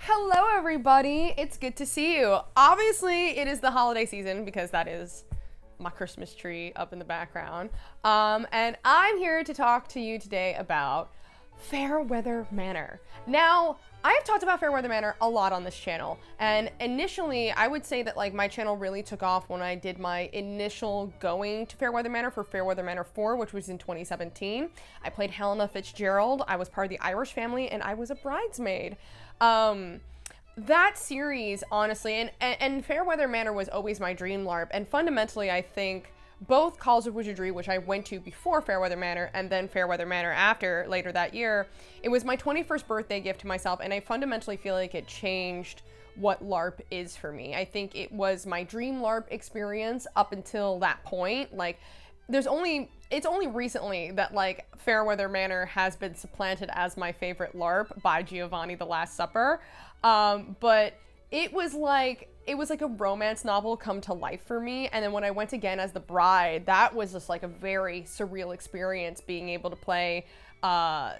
Hello everybody, it's good to see you. Obviously it is the holiday season because that is my Christmas tree up in the background. And I'm here to talk to you today about Fairweather Manor. Now, I have talked about Fairweather Manor a lot on this channel, and initially I would say that like my channel really took off when I did my initial going to Fairweather Manor for Fairweather Manor 4, which was in 2017. I played Helena Fitzgerald, I was part of the Irish family, and I was a bridesmaid. That series, honestly, and Fairweather Manor was always my dream LARP, and fundamentally I think both Calls of Wizardry, which I went to before Fairweather Manor, and then Fairweather Manor after, later that year, it was my 21st birthday gift to myself, and I fundamentally feel like it changed what LARP is for me. I think it was my dream LARP experience up until that point. Like, it's only recently that like Fairweather Manor has been supplanted as my favorite LARP by Giovanni the Last Supper. But it was like a romance novel come to life for me. And then when I went again as the bride, that was just like a very surreal experience, being able to play I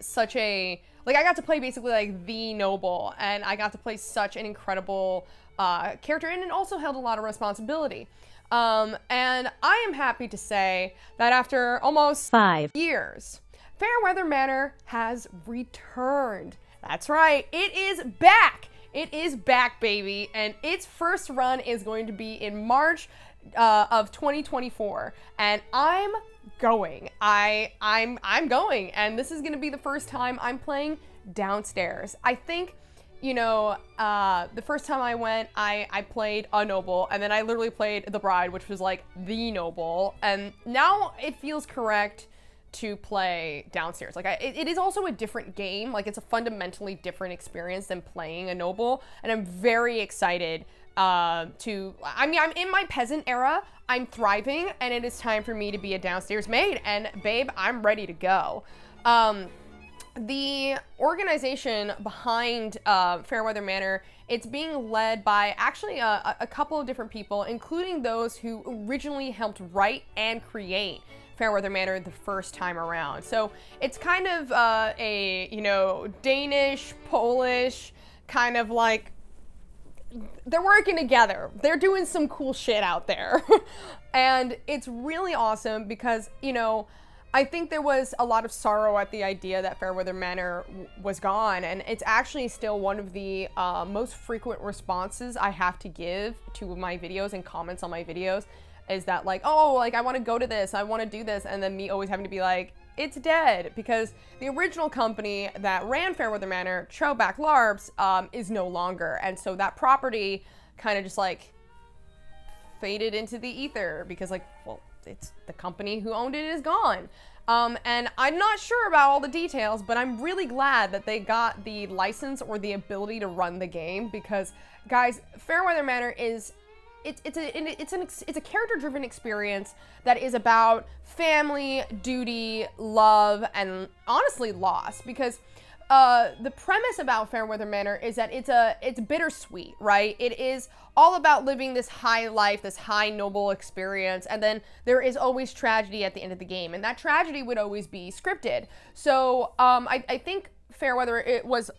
got to play basically like the noble, and I got to play such an incredible character, and it also held a lot of responsibility. And I am happy to say that after almost 5 years, Fairweather Manor has returned. That's right, it is back! It is back, baby, and its first run is going to be in March of 2024, and I'm going. I'm going, and this is gonna be the first time I'm playing downstairs. I think, you know, the first time I went, I played a noble, and then I literally played the bride, which was like the noble, and now it feels correct to play downstairs. Like, it is also a different game. Like, it's a fundamentally different experience than playing a noble, and I'm very excited I'm in my peasant era, I'm thriving, and it is time for me to be a downstairs maid, and babe, I'm ready to go. The organization behind Fairweather Manor, it's being led by actually a couple of different people, including those who originally helped write and create Fairweather Manor the first time around. So it's kind of a, you know, Danish, Polish, kind of like, they're working together. They're doing some cool shit out there. And it's really awesome because, you know, I think there was a lot of sorrow at the idea that Fairweather Manor was gone, and it's actually still one of the most frequent responses I have to give to my videos and comments on my videos, is that like, oh, like I want to go to this, I want to do this, and then me always having to be like, it's dead, because the original company that ran Fairweather Manor, Throwback LARPs, is no longer, and so that property kind of just like faded into the ether because like, well, it's the company who owned it is gone. And I'm not sure about all the details, but I'm really glad that they got the license or the ability to run the game, because guys, Fairweather Manor is it's a character-driven experience that is about family, duty, love, and honestly loss, because the premise about Fairweather Manor is that it's bittersweet, right? It is all about living this high life, this high noble experience, and then there is always tragedy at the end of the game, and that tragedy would always be scripted. So I think Fairweather, it was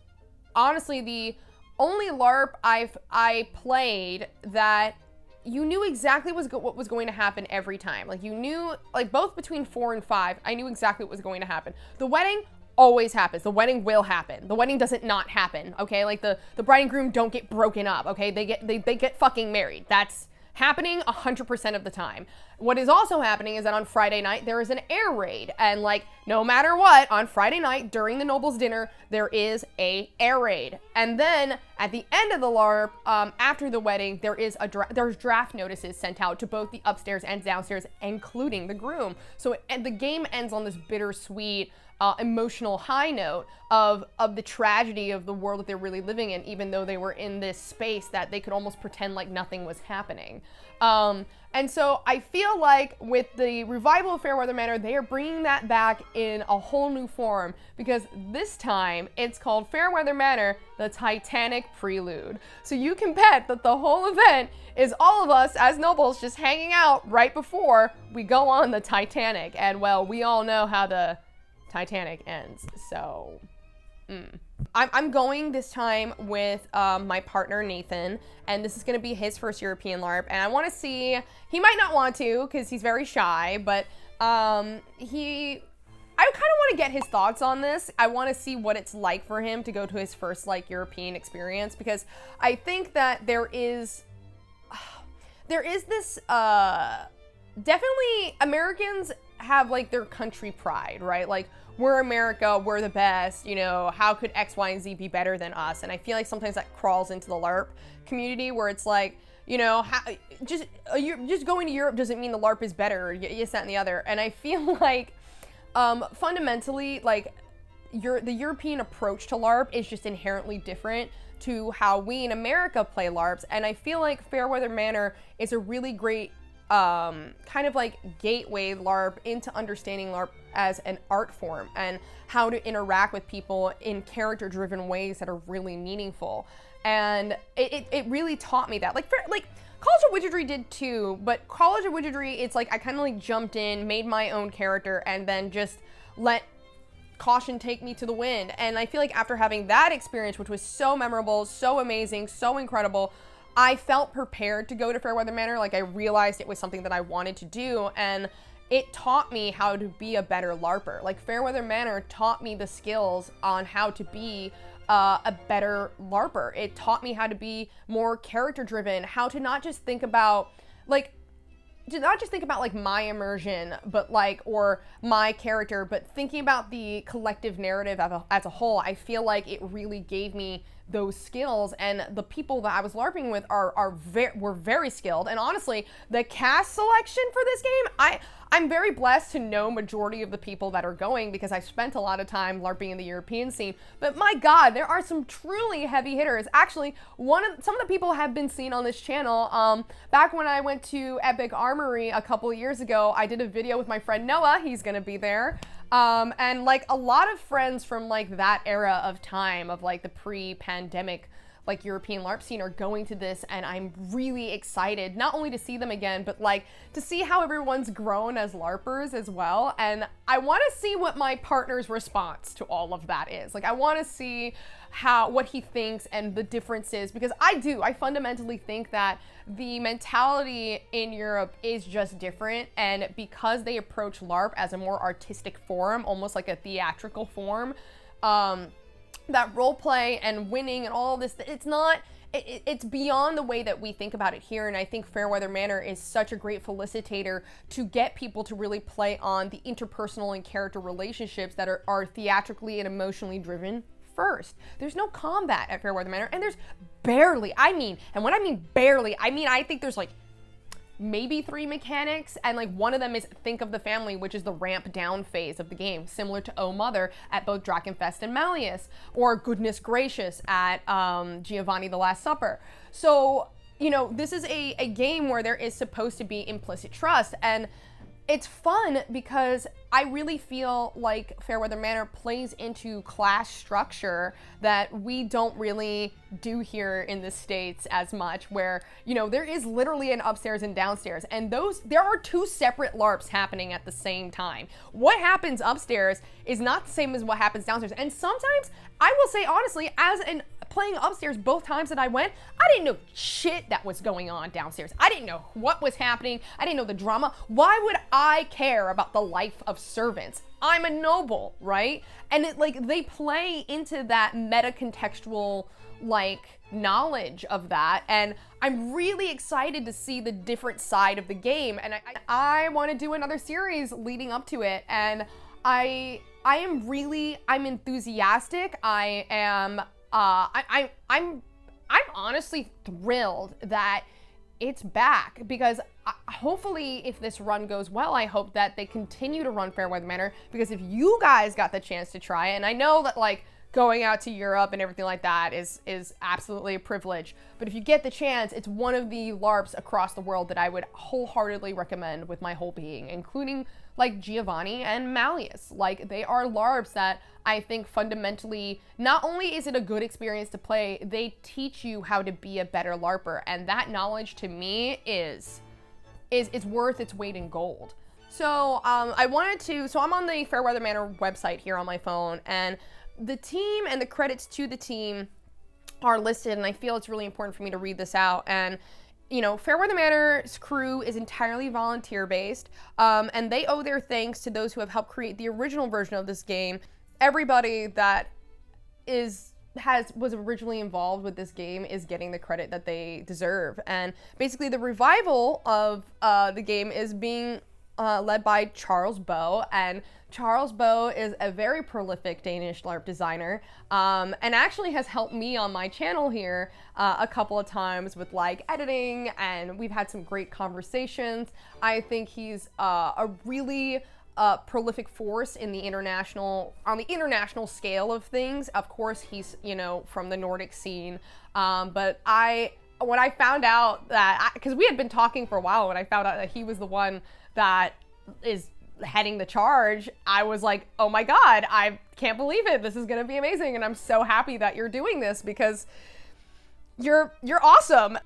honestly the only LARP I played that you knew exactly what was going to happen every time. Like, you knew, like, both between 4 and 5, I knew exactly what was going to happen. The wedding always happens. The wedding will happen. The wedding doesn't not happen, okay? Like, the bride and groom don't get broken up, okay? They get fucking married. That's happening 100% of the time. What is also happening is that on Friday night, there is an air raid. And like, no matter what, on Friday night, during the Noble's dinner, there is a air raid. And then at the end of the LARP, after the wedding, there's draft notices sent out to both the upstairs and downstairs, including the groom. So the game ends on this bittersweet, emotional high note of the tragedy of the world that they're really living in, even though they were in this space that they could almost pretend like nothing was happening. And so I feel like with the revival of Fairweather Manor, they are bringing that back in a whole new form, because this time it's called Fairweather Manor, the Titanic Prelude. So you can bet that the whole event is all of us as nobles just hanging out right before we go on the Titanic. And well, we all know how the Titanic ends, so I'm going this time with my partner Nathan, and this is going to be his first European LARP, and I want to see, he might not want to because he's very shy, but I kind of want to get his thoughts on this. I want to see what it's like for him to go to his first like European experience, because I think that there is this, definitely Americans have like their country pride, right? Like, we're America, we're the best, you know, how could X, Y, and Z be better than us? And I feel like sometimes that crawls into the LARP community where it's like, you know, just going to Europe doesn't mean the LARP is better, this, that, and the other. And I feel like fundamentally, like, the European approach to LARP is just inherently different to how we in America play LARPs. And I feel like Fairweather Manor is a really great kind of like gateway LARP into understanding LARP as an art form and how to interact with people in character-driven ways that are really meaningful. And it really taught me that. Like College of Wizardry did too, but College of Wizardry, it's like I kind of like jumped in, made my own character, and then just let caution take me to the wind. And I feel like after having that experience, which was so memorable, so amazing, so incredible, I felt prepared to go to Fairweather Manor. Like, I realized it was something that I wanted to do, and it taught me how to be a better LARPer. Like, Fairweather Manor taught me the skills on how to be a better LARPer. It taught me how to be more character driven, how to not just think about like my immersion, but like, or my character, but thinking about the collective narrative as a whole. I feel like it really gave me those skills, and the people that I was LARPing with were very skilled. And honestly, the cast selection for this game, I'm very blessed to know majority of the people that are going, because I spent a lot of time LARPing in the European scene. But my God, there are some truly heavy hitters. Actually, some of the people have been seen on this channel. Back when I went to Epic Armory a couple of years ago, I did a video with my friend Noah. He's gonna be there. And like a lot of friends from like that era of time, of like the pre-pandemic like European LARP scene, are going to this, and I'm really excited not only to see them again, but like to see how everyone's grown as LARPers as well. And I want to see what my partner's response to all of that is. Like, I want to see what he thinks and the differences, because I fundamentally think that the mentality in Europe is just different, and because they approach LARP as a more artistic form, almost like a theatrical form, that role play and winning and all this, it's beyond the way that we think about it here. And I think Fairweather Manor is such a great felicitator to get people to really play on the interpersonal and character relationships that are theatrically and emotionally driven first. There's no combat at Fairweather Manor, and there's barely, and when I mean barely, I think there's like maybe 3 mechanics, and like one of them is Think of the Family, which is the ramp down phase of the game, similar to Oh Mother at both Drachenfest and Malleus, or Goodness Gracious at Giovanni the Last Supper. So, you know, this is a game where there is supposed to be implicit trust, and it's fun because I really feel like Fairweather Manor plays into class structure that we don't really do here in the States as much, where, you know, there is literally an upstairs and downstairs, and there are 2 separate LARPs happening at the same time. What happens upstairs is not the same as what happens downstairs. And sometimes, I will say honestly, playing upstairs both times that I went, I didn't know shit that was going on downstairs. I didn't know what was happening. I didn't know the drama. Why would I care about the life of servants? I'm a noble, right? And they play into that meta-contextual like knowledge of that, and I'm really excited to see the different side of the game, and I want to do another series leading up to it, and I'm enthusiastic. I'm honestly thrilled that it's back, because hopefully if this run goes well, I hope that they continue to run Fairweather Manor, because if you guys got the chance to try it, and I know that like going out to Europe and everything like that is absolutely a privilege, but if you get the chance, it's one of the LARPs across the world that I would wholeheartedly recommend with my whole being, including like Giovanni and Malleus. Like, they are LARPs that I think fundamentally, not only is it a good experience to play, they teach you how to be a better LARPer, and that knowledge to me is worth its weight in gold. So I'm on the Fairweather Manor website here on my phone, and the team and the credits to the team are listed, and I feel it's really important for me to read this out. And you know, Fairweather Manor's crew is entirely volunteer-based, and they owe their thanks to those who have helped create the original version of this game. Everybody that was originally involved with this game is getting the credit that they deserve. And basically, the revival of the game is being led by Charles Boe, and Charles Boe is a very prolific Danish LARP designer, and actually has helped me on my channel here a couple of times with like editing, and we've had some great conversations. I think he's a really prolific force in the international scale of things. Of course, he's, you know, from the Nordic scene, but when I found out that, because we had been talking for a while, when I found out that he was the one that is heading the charge, I was like, oh my god, I can't believe it. This is gonna be amazing, and I'm so happy that you're doing this because you're awesome.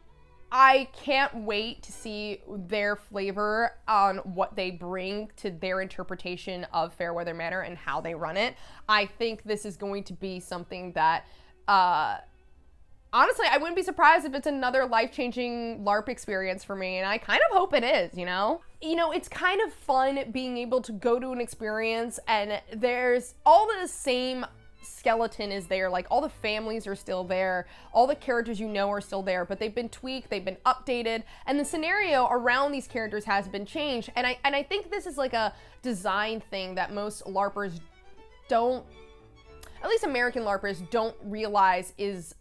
I can't wait to see their flavor on what they bring to their interpretation of Fairweather Manor and how they run it. I think this is going to be something that honestly, I wouldn't be surprised if it's another life-changing LARP experience for me, and I kind of hope it is, you know? You know, it's kind of fun being able to go to an experience and there's all the same skeleton is there, like all the families are still there, all the characters you know are still there, but they've been tweaked, they've been updated, and the scenario around these characters has been changed. And I think this is like a design thing that most LARPers don't, at least American LARPers don't realize is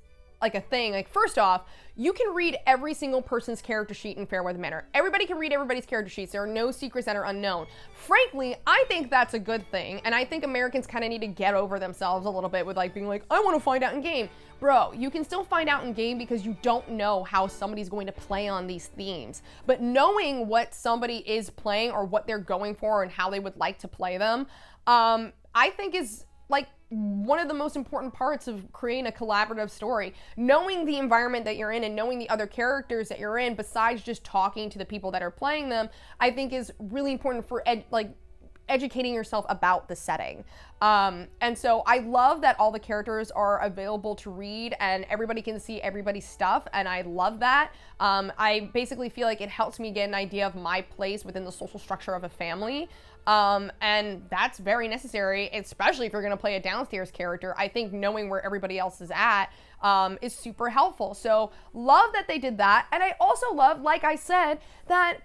like a thing. Like, first off, you can read every single person's character sheet in Fairweather Manor. Everybody can read everybody's character sheets. There are no secrets that are unknown. Frankly, I think that's a good thing, and I think Americans kind of need to get over themselves a little bit with like being like, I want to find out in game. Bro, you can still find out in game because you don't know how somebody's going to play on these themes. But knowing what somebody is playing or what they're going for and how they would like to play them, I think is like one of the most important parts of creating a collaborative story. Knowing the environment that you're in and knowing the other characters that you're in, besides just talking to the people that are playing them, I think is really important for educating yourself about the setting. And so I love that all the characters are available to read and everybody can see everybody's stuff, and I love that. I basically feel like it helps me get an idea of my place within the social structure of a family. And that's very necessary, especially if you're going to play a downstairs character. I think knowing where everybody else is at is super helpful. So love that they did that. And I also love, like I said, that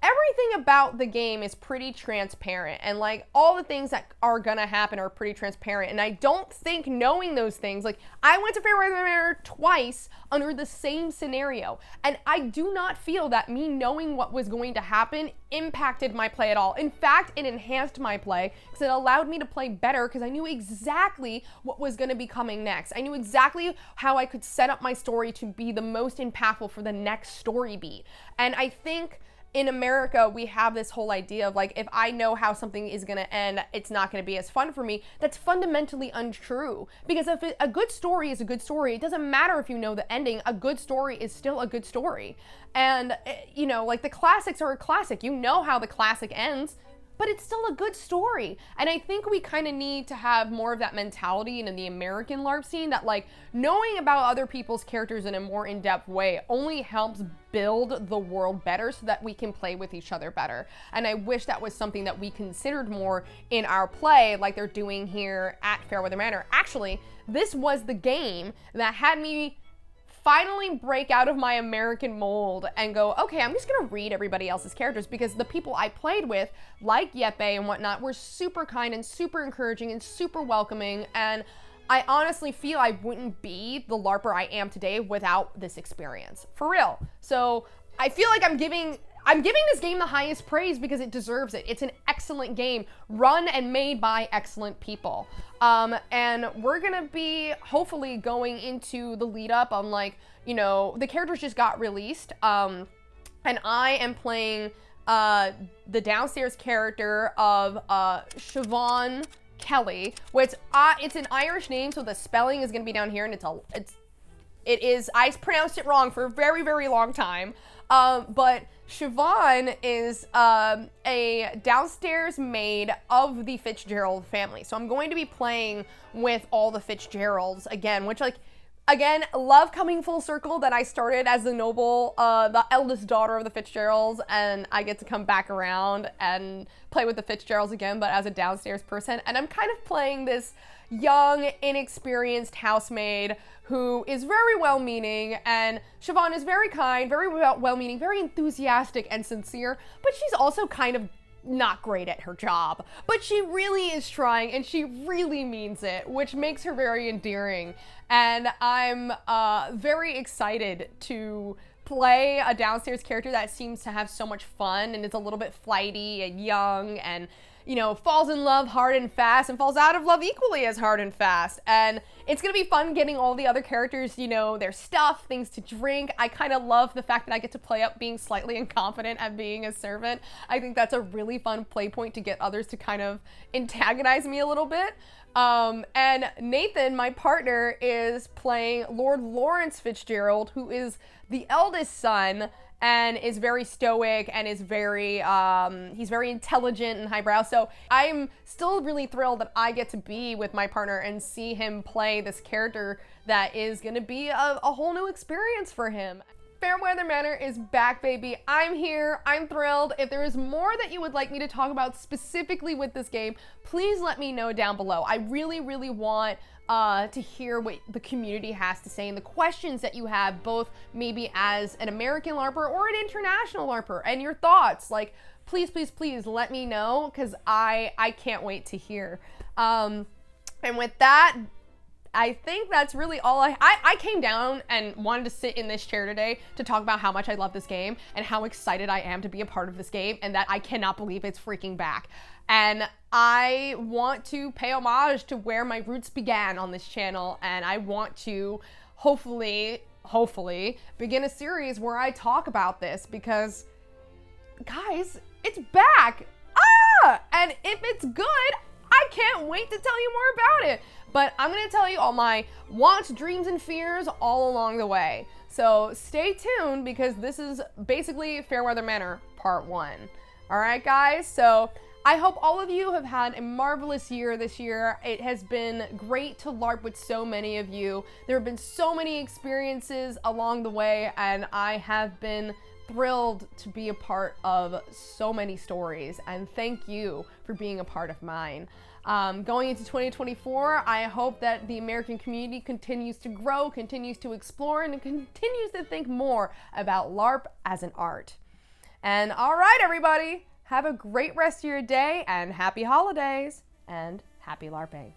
everything about the game is pretty transparent, and like all the things that are gonna happen are pretty transparent. And I don't think knowing those things, like I went to Fairweather Manor twice under the same scenario, and I do not feel that me knowing what was going to happen impacted my play at all. In fact, it enhanced my play because it allowed me to play better because I knew exactly what was going to be coming next. I knew exactly how I could set up my story to be the most impactful for the next story beat. And I think in America, we have this whole idea of like, if I know how something is gonna end, it's not gonna be as fun for me. That's fundamentally untrue. Because if a good story is a good story, it doesn't matter if you know the ending, a good story is still a good story. And, you know, like the classics are a classic. You know how the classic ends, but it's still a good story. And I think we kind of need to have more of that mentality in the American LARP scene, that like knowing about other people's characters in a more in-depth way only helps build the world better so that we can play with each other better. And I wish that was something that we considered more in our play, like they're doing here at Fairweather Manor. Actually, this was the game that had me finally break out of my American mold and go, okay, I'm just gonna read everybody else's characters, because the people I played with, like Jeppe and whatnot, were super kind and super encouraging and super welcoming, and I honestly feel I wouldn't be the LARPer I am today without this experience, for real. So I feel like I'm giving this game the highest praise because it deserves it. It's an excellent game, run and made by excellent people. And we're gonna be hopefully going into the lead up on, like, you know, the characters just got released. And I am playing the downstairs character of 𝓲𝓽𝓪𝓽𝓀, which it's an Irish name, so the spelling is gonna be down here, and it's It is, I pronounced it wrong for a very, very long time. But Siobhan is a downstairs maid of the Fitzgerald family. So I'm going to be playing with all the Fitzgeralds again, which again, love coming full circle that I started as the noble, the eldest daughter of the Fitzgeralds, and I get to come back around and play with the Fitzgeralds again, but as a downstairs person. And I'm kind of playing this young, inexperienced housemaid who is very well-meaning, and Siobhan is very kind, very well-meaning, very enthusiastic and sincere, but she's also kind of not great at her job. But she really is trying, and she really means it, which makes her very endearing. And I'm very excited to play a downstairs character that seems to have so much fun and is a little bit flighty and young and, you know, falls in love hard and fast and falls out of love equally as hard and fast. And it's gonna be fun getting all the other characters, you know, their stuff, things to drink. I kind of love the fact that I get to play up being slightly incompetent at being a servant. I think that's a really fun play point to get others to kind of antagonize me a little bit. And Nathan, my partner, is playing Lord Lawrence Fitzgerald, who is the eldest son and is very stoic and is very, he's very intelligent and highbrow. So I'm still really thrilled that I get to be with my partner and see him play this character that is gonna be a whole new experience for him. Fairweather Manor is back, baby. I'm here, I'm thrilled. If there is more that you would like me to talk about specifically with this game, please let me know down below. I really, really want to hear what the community has to say and the questions that you have, both maybe as an American LARPer or an international LARPer, and your thoughts. Like, please, please, please let me know, because I can't wait to hear. And with that, I think that's really all I came down and wanted to sit in this chair today to talk about how much I love this game and how excited I am to be a part of this game and that I cannot believe it's freaking back. And I want to pay homage to where my roots began on this channel, and I want to hopefully begin a series where I talk about this, because guys, it's back. And if it's good, I can't wait to tell you more about it. But I'm gonna tell you all my wants, dreams, and fears all along the way. So stay tuned, because this is basically Fairweather Manor Part 1. All right, guys, so I hope all of you have had a marvelous year this year. It has been great to LARP with so many of you. There have been so many experiences along the way, and I have been thrilled to be a part of so many stories, and thank you for being a part of mine. Going into 2024, I hope that the American community continues to grow, continues to explore, and continues to think more about LARP as an art. And all right, everybody, have a great rest of your day, and happy holidays, and happy LARPing.